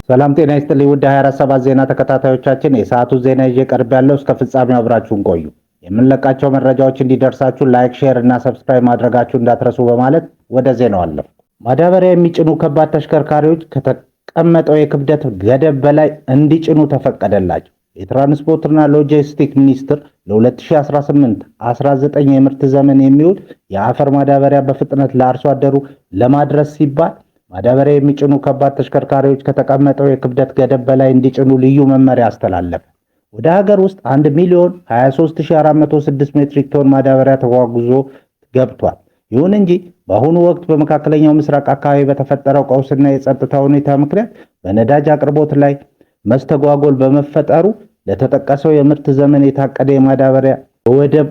ሰላም ጤና ይስጥልኝ ውድ 24/7 ዜና ተከታታዮቻችን፣ የሰዓቱ ዜና ይዤ ቀርብ ያለው እስከ ፍጻሜው አብራችሁን ቆዩ። የምንለቃቸው መረጃዎች እንዲደርሳችሁ ላይክ፣ ሼር እና ሰብስክራይብ ማድረጋችሁ እንዳትረሱ በማለት ወደ ዜናው አለፉ። ማዳበሪያ የሚጭኑ ከባድ ተሽከርካሪዎች ከተቀመጠው የክብደት ገደብ በላይ እንዲጭኑ ተፈቀደላቸው። የትራንስፖርትና ሎጂስቲክ ሚኒስቴር ለ2018-19 የምርት ዘመን የሚውል የአፈር ማዳበሪያ በፍጥነት ለአርሶ አደሩ ለማድረስ ሲባል ማዳበሪያ የሚጭኑ ከባድ ተሽከርካሪዎች ከተቀመጠው የክብደት ገደብ በላይ እንዲጭኑ ልዩ መመሪያ አስተላለፈ። ወደ ሀገር ውስጥ 1,023,406 ሜትሪክ ቶን ማዳበሪያ ተጓጉዞ ገብቷል። ይሁን እንጂ በአሁኑ ወቅት በመካከለኛው ምስራቅ አካባቢ በተፈጠረው ቀውስና የጸጥታ ሁኔታ ምክንያት በነዳጅ አቅርቦት ላይ መስተጓጎል በመፈጠሩ ለተጠቀሰው የምርት ዘመን የታቀደ የማዳበሪያ በወደብ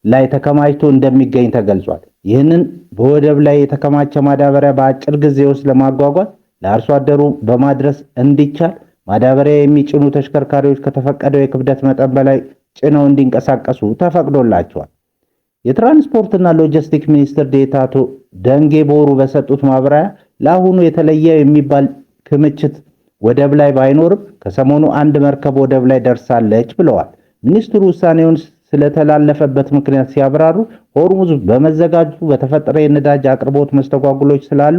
ላይ ተከማችቶ እንደሚገኝ ተገልጿል። ይህንን በወደብ ላይ የተከማቸ ማዳበሪያ በአጭር ጊዜ ውስጥ ለማጓጓዝ ለአርሶ አደሩ በማድረስ እንዲቻል ማዳበሪያ የሚጭኑ ተሽከርካሪዎች ከተፈቀደው የክብደት መጠን በላይ ጭነው እንዲንቀሳቀሱ ተፈቅዶላቸዋል። የትራንስፖርትና ሎጂስቲክ ሚኒስትር ዴኤታ አቶ ደንጌ ቦሩ በሰጡት ማብራሪያ ለአሁኑ የተለየ የሚባል ክምችት ወደብ ላይ ባይኖርም ከሰሞኑ አንድ መርከብ ወደብ ላይ ደርሳለች ብለዋል። ሚኒስትሩ ውሳኔውን ስለተላለፈበት ምክንያት ሲያብራሩ ሆርሙዝ በመዘጋጁ በተፈጠረ የነዳጅ አቅርቦት መስተጓጉሎች ስላሉ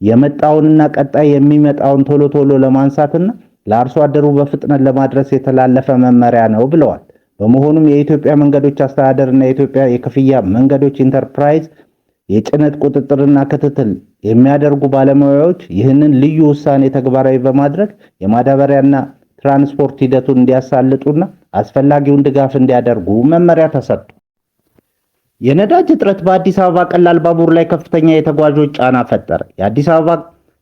የመጣውንና ቀጣይ የሚመጣውን ቶሎ ለማንሳትና ለአርሶ አደሩ በፍጥነት ለማድረስ የተላለፈ መመሪያ ነው ብለዋል። በመሆኑም የኢትዮጵያ መንገዶች አስተዳደርና የኢትዮጵያ የክፍያ መንገዶች ኢንተርፕራይዝ የጭነት ቁጥጥርና ክትትል የሚያደርጉ ባለሙያዎች ይህንን ልዩ ውሳኔ ተግባራዊ በማድረግ የማዳበሪያና ትራንስፖርት ሂደቱን እንዲያሳልጡና አስፈላጊውን ድጋፍ እንዲያደርጉ መመሪያ ተሰጥቷል። የነዳጅ እጥረት በአዲስ አበባ ቀላል ባቡር ላይ ከፍተኛ የተጓዦች ጫና ፈጠረ። የአዲስ አበባ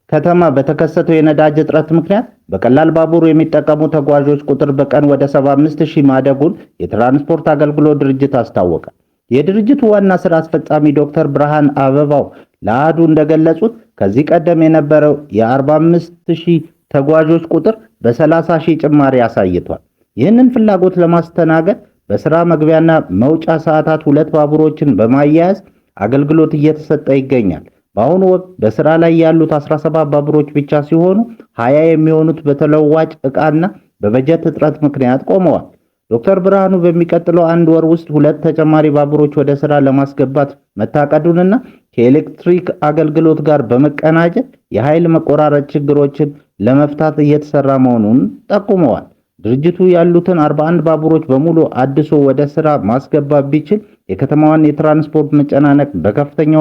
ከተማ በተከሰተው የነዳጅ እጥረት ምክንያት በቀላል ባቡር የሚጠቀሙ ተጓዦች ቁጥር በቀን ወደ 75,000 ማደጉን የትራንስፖርት አገልግሎት ድርጅት አስታወቀ። የድርጅቱ ዋና ስራ አስፈጻሚ ዶክተር ብርሃን አበባው ለአሃዱ እንደገለጹት ከዚህ ቀደም የነበረው የ45,000 ተጓዦች ቁጥር በ30,000 ጭማሪ አሳይቷል። ይህንን ፍላጎት ለማስተናገድ በስራ መግቢያና መውጫ ሰዓታት 2 ባቡሮችን በማያያዝ አገልግሎት እየተሰጠ ይገኛል። በአሁኑ ወቅት በስራ ላይ ያሉት 17 ባቡሮች ብቻ ሲሆኑ 20 የሚሆኑት በተለዋጭ ዕቃና በበጀት እጥረት ምክንያት ቆመዋል። ዶክተር ብርሃኑ በሚቀጥለው 1 ወር ውስጥ 2 ተጨማሪ ባቡሮች ወደ ስራ ለማስገባት መታቀዱንና ከኤሌክትሪክ አገልግሎት ጋር በመቀናጀት የኃይል መቆራረጥ ችግሮችን ለመፍታት እየተሰራ መሆኑን ጠቁመዋል። ድርጅቱ ያሉትን 41 ባቡሮች በሙሉ አድሶ ወደ ስራ ማስገባት ቢችል የከተማዋን የትራንስፖርት መጨናነቅ በከፍተኛ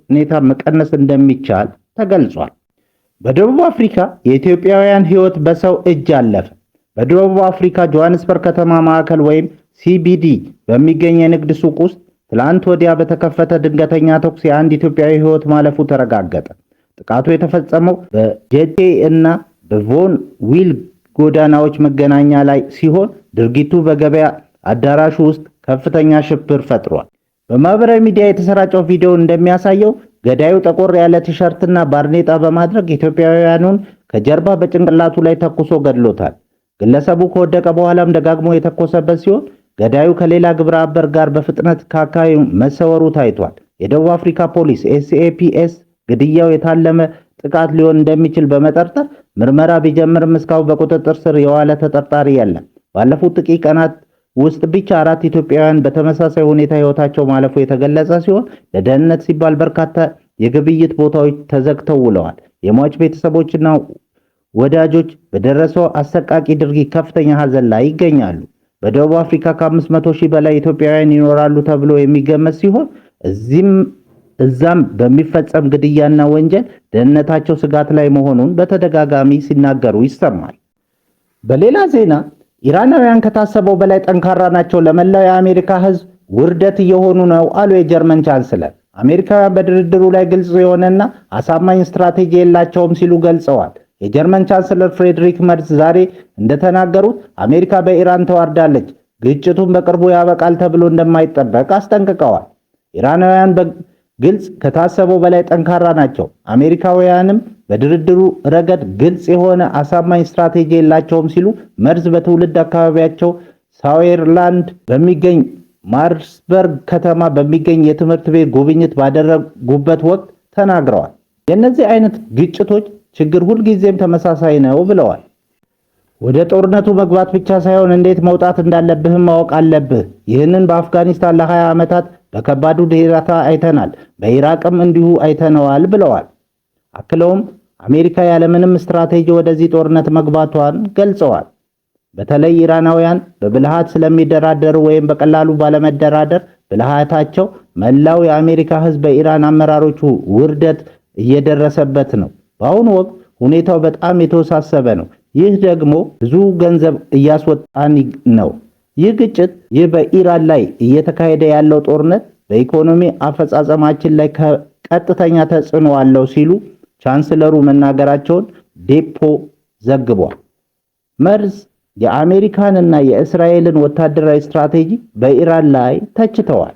ሁኔታ መቀነስ እንደሚቻል ተገልጿል። በደቡብ አፍሪካ የኢትዮጵያውያን ሕይወት በሰው እጅ አለፈ። በደቡብ አፍሪካ ጆሃንስበርግ ከተማ ማዕከል ወይም ሲቢዲ በሚገኝ የንግድ ሱቅ ውስጥ ትላንት ወዲያ በተከፈተ ድንገተኛ ተኩስ የአንድ ኢትዮጵያዊ ሕይወት ማለፉ ተረጋገጠ። ጥቃቱ የተፈጸመው በጄቴ እና በቮን ዊል ጎዳናዎች መገናኛ ላይ ሲሆን ድርጊቱ በገበያ አዳራሹ ውስጥ ከፍተኛ ሽብር ፈጥሯል። በማህበራዊ ሚዲያ የተሰራጨው ቪዲዮ እንደሚያሳየው ገዳዩ ጠቆር ያለ ቲሸርትና ባርኔጣ በማድረግ ኢትዮጵያውያኑን ከጀርባ በጭንቅላቱ ላይ ተኩሶ ገድሎታል። ግለሰቡ ከወደቀ በኋላም ደጋግሞ የተኮሰበት ሲሆን ገዳዩ ከሌላ ግብረ አበር ጋር በፍጥነት ከአካባቢው መሰወሩ ታይቷል። የደቡብ አፍሪካ ፖሊስ SAPS ግድያው የታለመ ጥቃት ሊሆን እንደሚችል በመጠርጠር ምርመራ ቢጀምርም እስካሁን በቁጥጥር ስር የዋለ ተጠርጣሪ የለም። ባለፉት ጥቂት ቀናት ውስጥ ብቻ 4 ኢትዮጵያውያን በተመሳሳይ ሁኔታ ሕይወታቸው ማለፉ የተገለጸ ሲሆን ለደህንነት ሲባል በርካታ የግብይት ቦታዎች ተዘግተው ውለዋል። የሟች ቤተሰቦችና ወዳጆች በደረሰው አሰቃቂ ድርጊት ከፍተኛ ሐዘን ላይ ይገኛሉ። በደቡብ አፍሪካ ከ500,000 በላይ ኢትዮጵያውያን ይኖራሉ ተብሎ የሚገመት ሲሆን እዛም በሚፈጸም ግድያና ወንጀል ደህንነታቸው ስጋት ላይ መሆኑን በተደጋጋሚ ሲናገሩ ይሰማል። በሌላ ዜና ኢራናውያን ከታሰበው በላይ ጠንካራ ናቸው፣ ለመላው የአሜሪካ ሕዝብ ውርደት እየሆኑ ነው አሉ የጀርመን ቻንስለር። አሜሪካውያን በድርድሩ ላይ ግልጽ የሆነና አሳማኝ ስትራቴጂ የላቸውም ሲሉ ገልጸዋል። የጀርመን ቻንስለር ፍሬድሪክ መርዝ ዛሬ እንደተናገሩት አሜሪካ በኢራን ተዋርዳለች፣ ግጭቱን በቅርቡ ያበቃል ተብሎ እንደማይጠበቅ አስጠንቅቀዋል። ኢራናውያን ግልጽ ከታሰበው በላይ ጠንካራ ናቸው፣ አሜሪካውያንም በድርድሩ ረገድ ግልጽ የሆነ አሳማኝ ስትራቴጂ የላቸውም ሲሉ መርዝ በትውልድ አካባቢያቸው ሳዌርላንድ በሚገኝ ማርስበርግ ከተማ በሚገኝ የትምህርት ቤት ጉብኝት ባደረጉበት ወቅት ተናግረዋል። የእነዚህ አይነት ግጭቶች ችግር ሁልጊዜም ተመሳሳይ ነው ብለዋል። ወደ ጦርነቱ መግባት ብቻ ሳይሆን እንዴት መውጣት እንዳለብህም ማወቅ አለብህ። ይህንን በአፍጋኒስታን ለ20 ዓመታት በከባዱ ሁኔታ አይተናል፣ በኢራቅም እንዲሁ አይተነዋል ብለዋል። አክለውም አሜሪካ ያለምንም ስትራቴጂ ወደዚህ ጦርነት መግባቷን ገልጸዋል። በተለይ ኢራናውያን በብልሃት ስለሚደራደሩ ወይም በቀላሉ ባለመደራደር ብልሃታቸው መላው የአሜሪካ ሕዝብ በኢራን አመራሮቹ ውርደት እየደረሰበት ነው። በአሁኑ ወቅት ሁኔታው በጣም የተወሳሰበ ነው። ይህ ደግሞ ብዙ ገንዘብ እያስወጣን ነው። ይህ ግጭት፣ ይህ በኢራን ላይ እየተካሄደ ያለው ጦርነት በኢኮኖሚ አፈጻጸማችን ላይ ቀጥተኛ ተጽዕኖ አለው ሲሉ ቻንስለሩ መናገራቸውን ዴፖ ዘግቧል። መርዝ የአሜሪካንና የእስራኤልን ወታደራዊ ስትራቴጂ በኢራን ላይ ተችተዋል።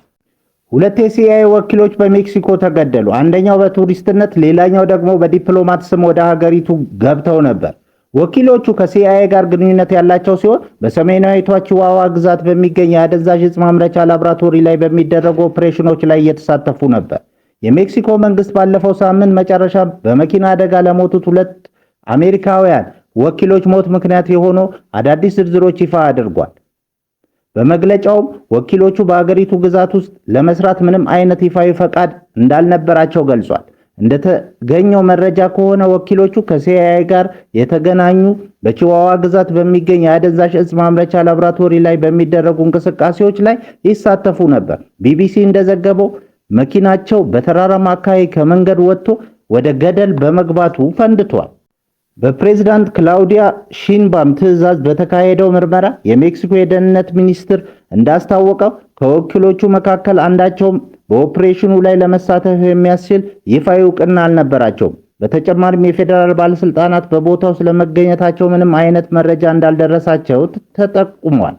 ሁለት የሲአይኤ ወኪሎች በሜክሲኮ ተገደሉ። አንደኛው በቱሪስትነት፣ ሌላኛው ደግሞ በዲፕሎማት ስም ወደ ሀገሪቱ ገብተው ነበር። ወኪሎቹ ከሲአይኤ ጋር ግንኙነት ያላቸው ሲሆን በሰሜናዊቷ ቺዋዋ ግዛት በሚገኝ የአደንዛዥ ዕፅ ማምረቻ ላቦራቶሪ ላይ በሚደረጉ ኦፕሬሽኖች ላይ እየተሳተፉ ነበር። የሜክሲኮ መንግስት ባለፈው ሳምንት መጨረሻ በመኪና አደጋ ለሞቱት ሁለት አሜሪካውያን ወኪሎች ሞት ምክንያት የሆኑ አዳዲስ ዝርዝሮች ይፋ አድርጓል። በመግለጫውም ወኪሎቹ በአገሪቱ ግዛት ውስጥ ለመስራት ምንም አይነት ይፋዊ ፈቃድ እንዳልነበራቸው ገልጿል። እንደተገኘው መረጃ ከሆነ ወኪሎቹ ከሲአይኤ ጋር የተገናኙ በቺዋዋ ግዛት በሚገኝ የአደንዛዥ ዕፅ ማምረቻ ላቦራቶሪ ላይ በሚደረጉ እንቅስቃሴዎች ላይ ይሳተፉ ነበር። ቢቢሲ እንደዘገበው መኪናቸው በተራራማ አካባቢ ከመንገድ ወጥቶ ወደ ገደል በመግባቱ ፈንድቷል። በፕሬዝዳንት ክላውዲያ ሺንባም ትዕዛዝ በተካሄደው ምርመራ የሜክሲኮ የደህንነት ሚኒስትር እንዳስታወቀው ከወኪሎቹ መካከል አንዳቸውም በኦፕሬሽኑ ላይ ለመሳተፍ የሚያስችል ይፋዊ እውቅና አልነበራቸውም። በተጨማሪም የፌዴራል ባለስልጣናት በቦታው ስለመገኘታቸው ምንም አይነት መረጃ እንዳልደረሳቸው ተጠቁሟል።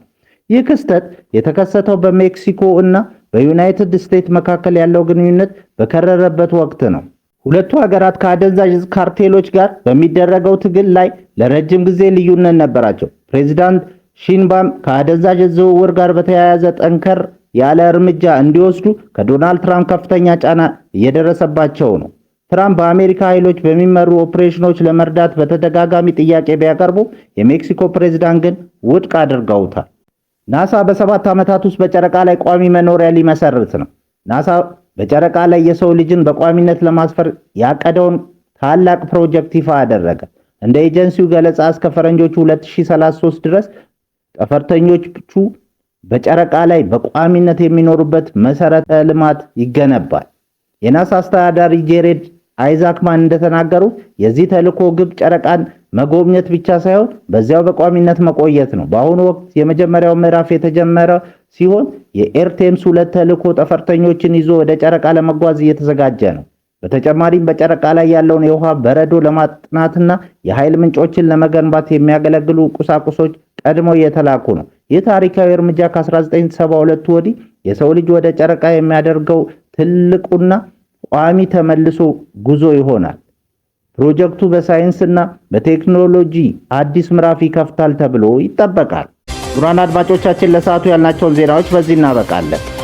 ይህ ክስተት የተከሰተው በሜክሲኮ እና በዩናይትድ ስቴትስ መካከል ያለው ግንኙነት በከረረበት ወቅት ነው። ሁለቱ ሀገራት ከአደንዛዥ ዕፅ ካርቴሎች ጋር በሚደረገው ትግል ላይ ለረጅም ጊዜ ልዩነት ነበራቸው። ፕሬዝዳንት ሺንባም ከአደንዛዥ ዕፅ ዝውውር ጋር በተያያዘ ጠንከር ያለ እርምጃ እንዲወስዱ ከዶናልድ ትራምፕ ከፍተኛ ጫና እየደረሰባቸው ነው። ትራምፕ በአሜሪካ ኃይሎች በሚመሩ ኦፕሬሽኖች ለመርዳት በተደጋጋሚ ጥያቄ ቢያቀርቡ የሜክሲኮ ፕሬዝዳንት ግን ውድቅ አድርገውታል። ናሳ በ7 ዓመታት ውስጥ በጨረቃ ላይ ቋሚ መኖሪያ ሊመሰርት ነው። ናሳ በጨረቃ ላይ የሰው ልጅን በቋሚነት ለማስፈር ያቀደውን ታላቅ ፕሮጀክት ይፋ አደረገ። እንደ ኤጀንሲው ገለጻ እስከ ፈረንጆቹ 2033 ድረስ ጠፈርተኞቹ በጨረቃ ላይ በቋሚነት የሚኖሩበት መሰረተ ልማት ይገነባል። የናሳ አስተዳዳሪ ጄሬድ አይዛክማን እንደተናገሩት የዚህ ተልዕኮ ግብ ጨረቃን መጎብኘት ብቻ ሳይሆን በዚያው በቋሚነት መቆየት ነው። በአሁኑ ወቅት የመጀመሪያው ምዕራፍ የተጀመረ ሲሆን የኤርቴምስ 2 ተልዕኮ ጠፈርተኞችን ይዞ ወደ ጨረቃ ለመጓዝ እየተዘጋጀ ነው። በተጨማሪም በጨረቃ ላይ ያለውን የውሃ በረዶ ለማጥናትና የኃይል ምንጮችን ለመገንባት የሚያገለግሉ ቁሳቁሶች ቀድመው እየተላኩ ነው። ይህ ታሪካዊ እርምጃ ከ1972 ወዲህ የሰው ልጅ ወደ ጨረቃ የሚያደርገው ትልቁና ቋሚ ተመልሶ ጉዞ ይሆናል። ፕሮጀክቱ በሳይንስና በቴክኖሎጂ አዲስ ምዕራፍ ይከፍታል ተብሎ ይጠበቃል። ክቡራን አድማጮቻችን ለሰዓቱ ያልናቸውን ዜናዎች በዚህ እናበቃለን።